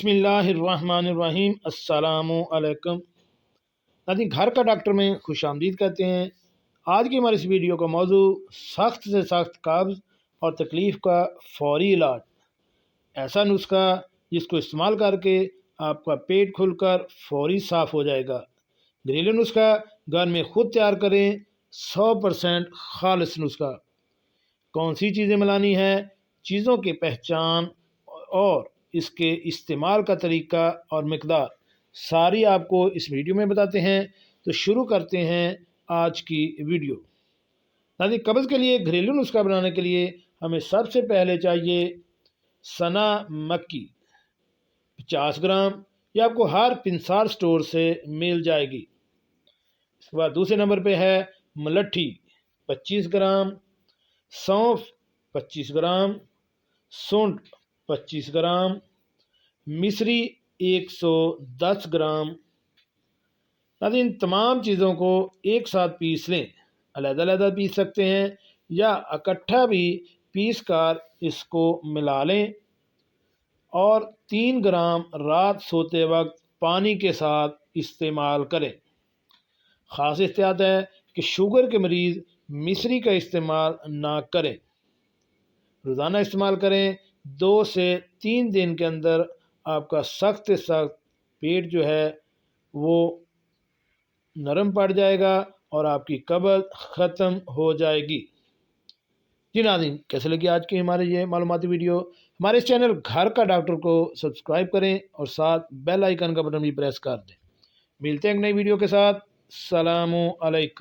बिस्मिल्लाहिर्रहमानिर्रहीम। अस्सलामु अलैकुम। नाज़रीन, घर का डॉक्टर में खुश आमदीद कहते हैं। आज की हमारी इस वीडियो का मौजू सख्त से सख्त कब्ज़ और तकलीफ़ का फौरी इलाज। ऐसा नुस्खा जिसको इस्तेमाल करके आपका पेट खुलकर फौरी साफ़ हो जाएगा। घरेलू नुस्खा घर में ख़ुद तैयार करें। 100% खालिस नुस्खा। कौन सी चीज़ें मिलानी है, चीज़ों की पहचान और इसके इस्तेमाल का तरीका और मिकदार सारी आपको इस वीडियो में बताते हैं। तो शुरू करते हैं आज की वीडियो। नाज़रीन, कब्ज़ के लिए घरेलू नुस्खा बनाने के लिए हमें सबसे पहले चाहिए सना मक्की 50 ग्राम। ये आपको हर पिंसार स्टोर से मिल जाएगी। इसके बाद दूसरे नंबर पे है मलट्ठी 25 ग्राम, सौंफ 25 ग्राम, सूंठ 25 ग्राम, मिश्री 110 ग्राम। नाज़रीन, इन तमाम चीज़ों को एक साथ पीस लें। अलग-अलग पीस सकते हैं या इकट्ठा भी पीस कर इसको मिला लें और 3 ग्राम रात सोते वक्त पानी के साथ इस्तेमाल करें। ख़ास एहतियात है कि शुगर के मरीज़ मिश्री का इस्तेमाल ना करें। रोज़ाना इस्तेमाल करें। 2 से 3 दिन के अंदर आपका सख्त से सख्त पेट जो है वो नरम पड़ जाएगा और आपकी कब्ज़ ख़त्म हो जाएगी। जी नाज़रीन, कैसे लगी आज की हमारे ये मालूमाती वीडियो। हमारे इस चैनल घर का डॉक्टर को सब्सक्राइब करें और साथ बेल आइकन का बटन भी प्रेस कर दें। मिलते हैं एक नई वीडियो के साथ। सलामु अलैकुम।